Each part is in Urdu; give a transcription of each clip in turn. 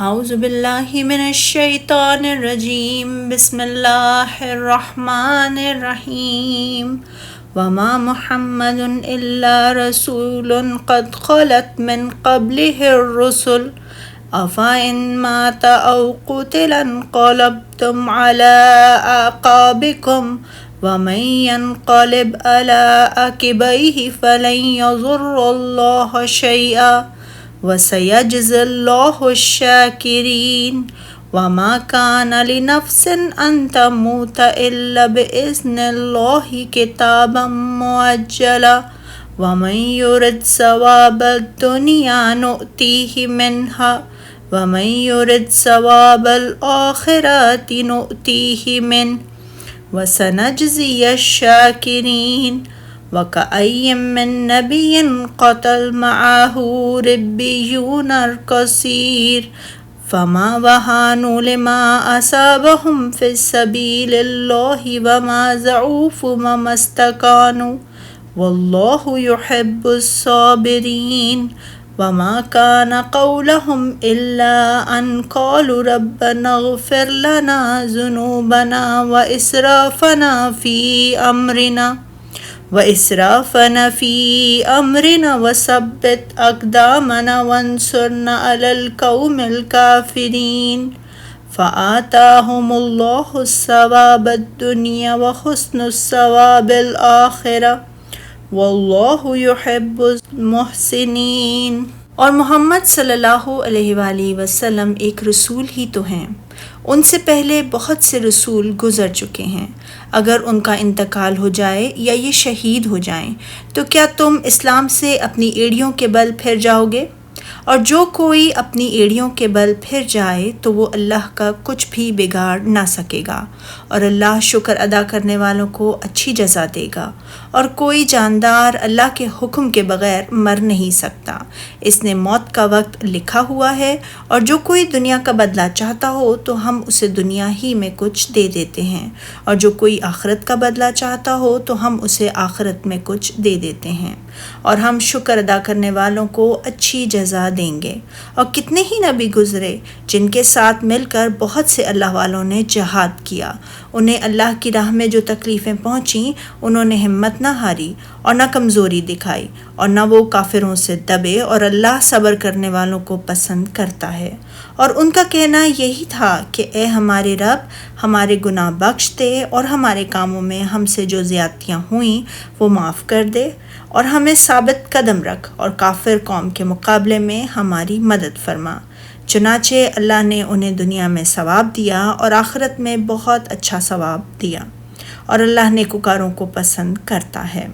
اعوذ باللہ من الشیطان الرجیم بسم اللہ الرحمن الرحیم وما محمد الا رسول قد خلت من قبله الرسل افإن مات او قتل انقلبتم على اعقابكم ومن ينقلب على عقبيه فلن يضر الله شيئا وَسَيَجْزِي اللَّهُ الشَّاكِرِينَ وَمَا كَانَ لِنَفْسٍ أَن تَمُوتَ إِلَّا بِإِذْنِ اللَّهِ كِتَابًا مُّؤَجَّلًا وَمَن يُرِدْ ثَوَابَ الدُّنْيَا نُؤْتِهِ مِنْهَا وَمَن يُرِدْ ثَوَابَ الْآخِرَةِ نُؤْتِهِ مِنْهُ وَسَنَجْزِيَ الشَّاكِرِينَ وَكَأَيٍّ مِّن نَّبِيٍّ قَتَلَ مَعَهُ رِبِّيُّونَ كَثِيرٌ فَمَا وَهَنُوا لِمَا أَصَابَهُمْ فِي سَبِيلِ اللَّهِ وَمَا ضَعُفُوا وَمَا اسْتَكَانُوا وَاللَّهُ يُحِبُّ الصَّابِرِينَ وَمَا كَانَ قَوْلُهُمْ إِلَّا أَن قَالُوا رَبَّنَا اغْفِرْ لَنَا ذُنُوبَنَا وإسرافنا في أمرنا وثبت أقدامنا وانصرنا على القوم الكافرين فآتاهم الله الثواب الدنيا وحسن الثواب الآخرة والله يحب المحسنين۔ اور محمد صلی اللہ علیہ وآلہ وسلم ایک رسول ہی تو ہیں، ان سے پہلے بہت سے رسول گزر چکے ہیں۔ اگر ان کا انتقال ہو جائے یا یہ شہید ہو جائیں تو کیا تم اسلام سے اپنی ایڑیوں کے بل پھر جاؤ گے؟ اور جو کوئی اپنی ایڑیوں کے بل پھر جائے تو وہ اللہ کا کچھ بھی بگاڑ نہ سکے گا، اور اللہ شکر ادا کرنے والوں کو اچھی جزا دے گا۔ اور کوئی جاندار اللہ کے حکم کے بغیر مر نہیں سکتا، اس نے موت کا وقت لکھا ہوا ہے، اور جو کوئی دنیا کا بدلہ چاہتا ہو تو ہم اسے دنیا ہی میں کچھ دے دیتے ہیں، اور جو کوئی آخرت کا بدلہ چاہتا ہو تو ہم اسے آخرت میں کچھ دے دیتے ہیں، اور ہم شکر ادا کرنے والوں کو اچھی جزا دیں گے۔ اور کتنے ہی نبی گزرے جن کے ساتھ مل کر بہت سے اللہ والوں نے جہاد کیا، انہیں اللہ کی راہ میں جو تکلیفیں پہنچیں انہوں نے ہمت نہ ہاری اور نہ کمزوری دکھائی، اور نہ وہ کافروں سے دبے، اور اللہ صبر کرنے والوں کو پسند کرتا ہے۔ اور ان کا کہنا یہی تھا کہ اے ہمارے رب، ہمارے گناہ بخش دے، اور ہمارے کاموں میں ہم سے جو زیادتیاں ہوئیں وہ معاف کر دے، اور ہمیں ثابت قدم رکھ، اور کافر قوم کے مقابلے میں ہماری مدد فرما۔ چنانچہ اللہ نے انہیں دنیا میں ثواب دیا اور آخرت میں بہت اچھا ثواب دیا، اور اللہ نیکوکاروں کو پسند کرتا ہے۔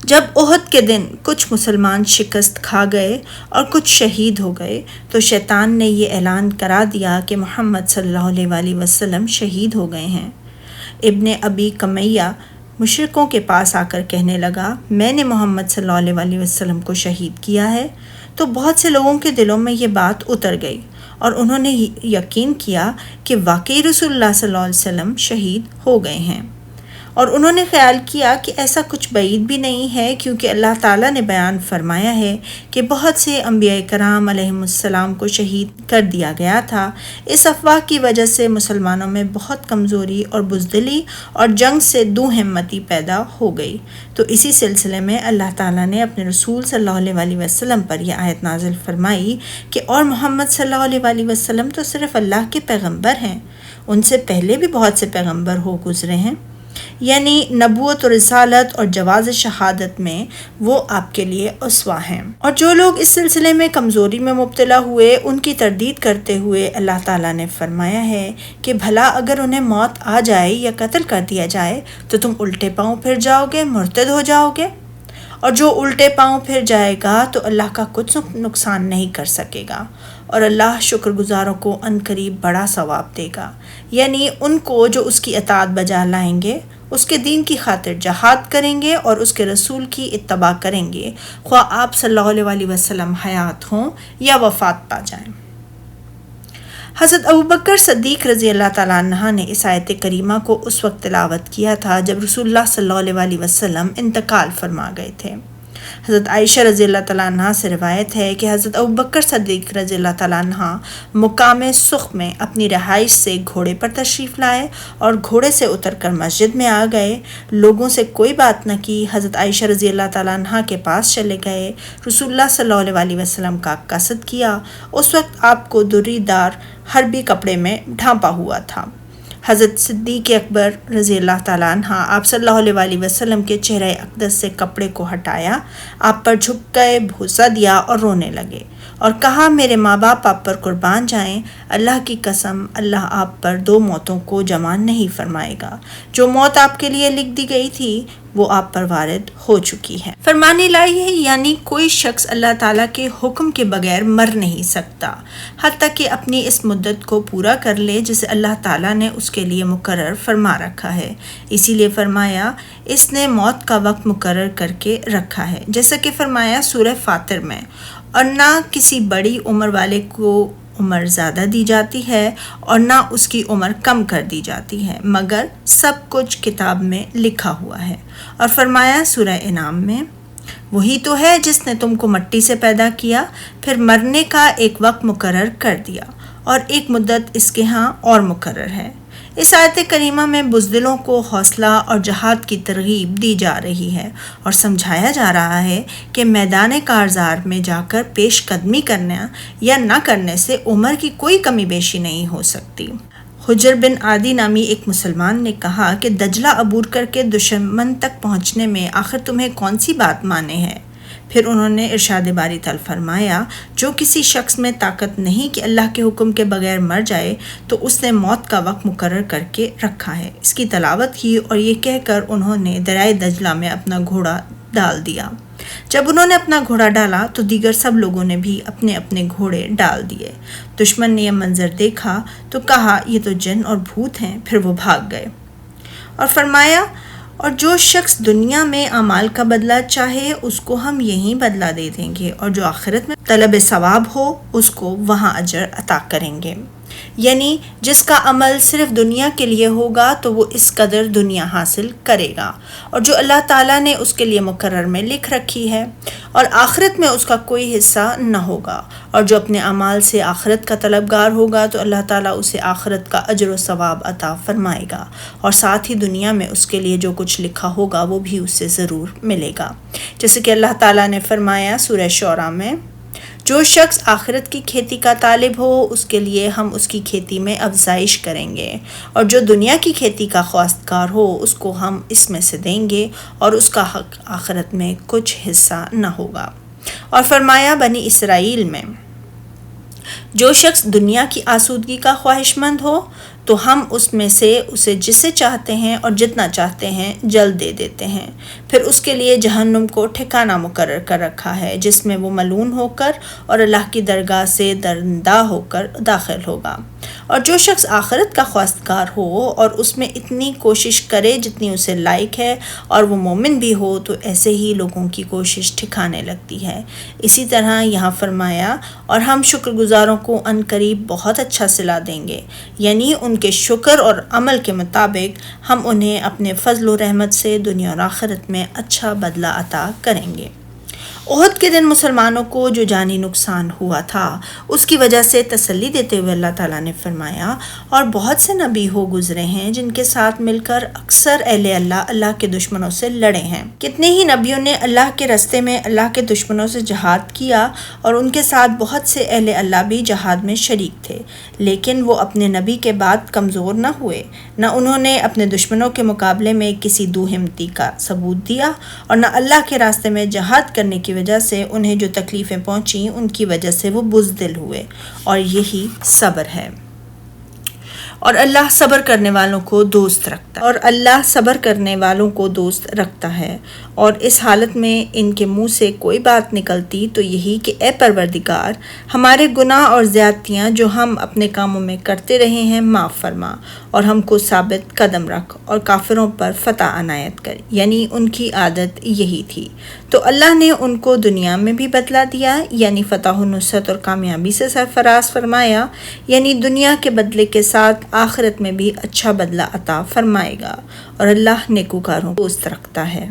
جب احد کے دن کچھ مسلمان شکست کھا گئے اور کچھ شہید ہو گئے تو شیطان نے یہ اعلان کرا دیا کہ محمد صلی اللہ علیہ وآلہ وسلم شہید ہو گئے ہیں۔ ابن ابی کمیہ مشرکوں کے پاس آ کر کہنے لگا، میں نے محمد صلی اللہ علیہ وآلہ وسلم کو شہید کیا ہے۔ تو بہت سے لوگوں کے دلوں میں یہ بات اتر گئی، اور انہوں نے یقین کیا کہ واقعی رسول اللہ صلی اللہ علیہ وسلم شہید ہو گئے ہیں، اور انہوں نے خیال کیا کہ ایسا کچھ بعید بھی نہیں ہے، کیونکہ اللہ تعالیٰ نے بیان فرمایا ہے کہ بہت سے انبیاء کرام علیہم السلام کو شہید کر دیا گیا تھا۔ اس افواہ کی وجہ سے مسلمانوں میں بہت کمزوری اور بزدلی اور جنگ سے دو ہمتی پیدا ہو گئی۔ تو اسی سلسلے میں اللہ تعالیٰ نے اپنے رسول صلی اللہ علیہ وآلہ وسلم پر یہ آیت نازل فرمائی کہ اور محمد صلی اللہ علیہ وآلہ وسلم تو صرف اللہ کے پیغمبر ہیں، ان سے پہلے بھی بہت سے پیغمبر ہو گزرے ہیں، یعنی نبوت و رسالت اور جواز شہادت میں وہ آپ کے لیے اسوہ ہیں۔ اور جو لوگ اس سلسلے میں کمزوری میں مبتلا ہوئے ان کی تردید کرتے ہوئے اللہ تعالیٰ نے فرمایا ہے کہ بھلا اگر انہیں موت آ جائے یا قتل کر دیا جائے تو تم الٹے پاؤں پھر جاؤ گے، مرتد ہو جاؤ گے؟ اور جو الٹے پاؤں پھر جائے گا تو اللہ کا کچھ نقصان نہیں کر سکے گا، اور اللہ شکر گزاروں کو عنقریب بڑا ثواب دے گا، یعنی ان کو جو اس کی اطاعت بجا لائیں گے، اس کے دین کی خاطر جہاد کریں گے اور اس کے رسول کی اتباع کریں گے، خواہ آپ صلی اللہ علیہ وآلہ وسلم حیات ہوں یا وفات پا جائیں۔ حضرت ابوبکر صدیق رضی اللہ تعالیٰ عنہ نے اس آیت کریمہ کو اس وقت تلاوت کیا تھا جب رسول اللہ صلی اللہ علیہ وآلہ وسلم انتقال فرما گئے تھے، حضرت عائشہ رضی اللہ تعالیٰ عنہ سے روایت ہے کہ حضرت ابوبکر صدیق رضی اللہ تعالیٰ عنہ مقام سخ میں اپنی رہائش سے گھوڑے پر تشریف لائے اور گھوڑے سے اتر کر مسجد میں آ گئے، لوگوں سے کوئی بات نہ کی، حضرت عائشہ رضی اللہ تعالیٰ عنہ کے پاس چلے گئے، رسول اللہ صلی اللہ علیہ وسلم کا قصد کیا۔ اس وقت آپ کو دری دار حربی کپڑے میں ڈھانپا ہوا تھا۔ حضرت صدیق اکبر رضی اللہ تعالیٰ عنہ آپ صلی اللہ علیہ وسلم کے چہرہ اقدس سے کپڑے کو ہٹایا، آپ پر جھک گئے، بوسہ دیا اور رونے لگے اور کہا، میرے ماں باپ آپ پر قربان جائیں، اللہ کی قسم اللہ آپ پر 2 موتوں کو جمع نہیں فرمائے گا، جو موت آپ کے لیے لکھ دی گئی تھی وہ آپ پر وارد ہو چکی ہے۔ فرمانے لائی ہے یعنی کوئی شخص اللہ تعالیٰ کے حکم کے بغیر مر نہیں سکتا حتیٰ کہ اپنی اس مدت کو پورا کر لے جسے اللہ تعالیٰ نے اس کے لیے مقرر فرما رکھا ہے۔ اسی لیے فرمایا اس نے موت کا وقت مقرر کر کے رکھا ہے، جیسا کہ فرمایا سورہ فاطر میں، اور نہ کسی بڑی عمر والے کو عمر زیادہ دی جاتی ہے اور نہ اس کی عمر کم کر دی جاتی ہے، مگر سب کچھ کتاب میں لکھا ہوا ہے۔ اور فرمایا سورہ انعام میں، وہی تو ہے جس نے تم کو مٹی سے پیدا کیا، پھر مرنے کا ایک وقت مقرر کر دیا اور ایک مدت اس کے ہاں اور مقرر ہے۔ اس آیت کریمہ میں بزدلوں کو حوصلہ اور جہاد کی ترغیب دی جا رہی ہے اور سمجھایا جا رہا ہے کہ میدان کارزار میں جا کر پیش قدمی کرنا یا نہ کرنے سے عمر کی کوئی کمی بیشی نہیں ہو سکتی۔ حجر بن عادی نامی ایک مسلمان نے کہا کہ دجلہ عبور کر کے دشمن تک پہنچنے میں آخر تمہیں کون سی بات مانے ہے؟ پھر انہوں نے ارشاد باری تعالیٰ فرمایا، جو کسی شخص میں طاقت نہیں کہ اللہ کے حکم کے بغیر مر جائے تو اس نے موت کا وقت مقرر کر کے رکھا ہے۔ اس کی تلاوت کی اور یہ کہہ کر انہوں نے دریائے دجلہ میں اپنا گھوڑا ڈال دیا۔ جب انہوں نے اپنا گھوڑا ڈالا تو دیگر سب لوگوں نے بھی اپنے اپنے گھوڑے ڈال دیے۔ دشمن نے یہ منظر دیکھا تو کہا، یہ تو جن اور بھوت ہیں، پھر وہ بھاگ گئے۔ اور فرمایا، اور جو شخص دنیا میں اعمال کا بدلہ چاہے اس کو ہم یہیں بدلہ دے دیں گے، اور جو آخرت میں طلب ثواب ہو اس کو وہاں اجر عطا کریں گے۔ یعنی جس کا عمل صرف دنیا کے لیے ہوگا تو وہ اس قدر دنیا حاصل کرے گا، اور جو اللہ تعالیٰ نے اس کے لیے مقرر میں لکھ رکھی ہے، اور آخرت میں اس کا کوئی حصہ نہ ہوگا، اور جو اپنے اعمال سے آخرت کا طلبگار ہوگا تو اللہ تعالیٰ اسے آخرت کا اجر و ثواب عطا فرمائے گا، اور ساتھ ہی دنیا میں اس کے لیے جو کچھ لکھا ہوگا وہ بھی اس سے ضرور ملے گا۔ جیسے کہ اللہ تعالیٰ نے فرمایا سورہ شعراء میں، جو شخص آخرت کی کھیتی کا طالب ہو اس کے لیے ہم اس کی کھیتی میں افزائش کریں گے، اور جو دنیا کی کھیتی کا خواستگار ہو اس کو ہم اس میں سے دیں گے اور اس کا حق آخرت میں کچھ حصہ نہ ہوگا۔ اور فرمایا بنی اسرائیل میں، جو شخص دنیا کی آسودگی کا خواہش مند ہو تو ہم اس میں سے اسے جسے چاہتے ہیں اور جتنا چاہتے ہیں جلد دے دیتے ہیں، پھر اس کے لیے جہنم کو ٹھکانہ مقرر کر رکھا ہے جس میں وہ ملعون ہو کر اور اللہ کی درگاہ سے درندہ ہو کر داخل ہوگا۔ اور جو شخص آخرت کا خواستگار ہو اور اس میں اتنی کوشش کرے جتنی اسے لائق ہے اور وہ مومن بھی ہو تو ایسے ہی لوگوں کی کوشش ٹھکانے لگتی ہے۔ اسی طرح یہاں فرمایا، اور ہم شکر گزاروں کو ان قریب بہت اچھا صلہ دیں گے، یعنی ان کے شکر اور عمل کے مطابق ہم انہیں اپنے فضل و رحمت سے دنیا اور آخرت میں اچھا بدلہ عطا کریں گے۔ احد کے دن مسلمانوں کو جو جانی نقصان ہوا تھا اس کی وجہ سے تسلی دیتے ہوئے اللہ تعالیٰ نے فرمایا، اور بہت سے نبی ہو گزرے ہیں جن کے ساتھ مل کر اکثر اہل اللہ کے دشمنوں سے لڑے ہیں۔ کتنے ہی نبیوں نے اللہ کے راستے میں اللہ کے دشمنوں سے جہاد کیا اور ان کے ساتھ بہت سے اہل اللہ بھی جہاد میں شریک تھے، لیکن وہ اپنے نبی کے بعد کمزور نہ ہوئے، نہ انہوں نے اپنے دشمنوں کے مقابلے میں کسی دو ہمتی کا ثبوت دیا، اور نہ اللہ کے راستے میں جہاد کرنے کی وجہ سے انہیں جو تکلیفیں پہنچیں ان کی وجہ سے وہ بزدل ہوئے، اور یہی صبر ہے۔ اور اللہ صبر کرنے والوں کو دوست رکھتا ہے، اور اللہ صبر کرنے والوں کو دوست رکھتا ہے، اور اس حالت میں ان کے منہ سے کوئی بات نکلتی تو یہی کہ اے پروردگار، ہمارے گناہ اور زیادتیاں جو ہم اپنے کاموں میں کرتے رہے ہیں معاف فرما، اور ہم کو ثابت قدم رکھ اور کافروں پر فتح عنایت کر، یعنی ان کی عادت یہی تھی۔ تو اللہ نے ان کو دنیا میں بھی بدلہ دیا، یعنی فتح و نصرت اور کامیابی سے سرفراز فرمایا، یعنی دنیا کے بدلے کے ساتھ آخرت میں بھی اچھا بدلہ عطا فرمائے گا، اور اللہ نیکوکاروں کو دوست رکھتا ہے۔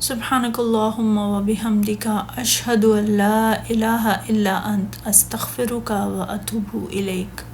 سبحانك اللهم وبحمدك أشهد أن لا إله إلا أنت أستغفرك وأتوب إليك.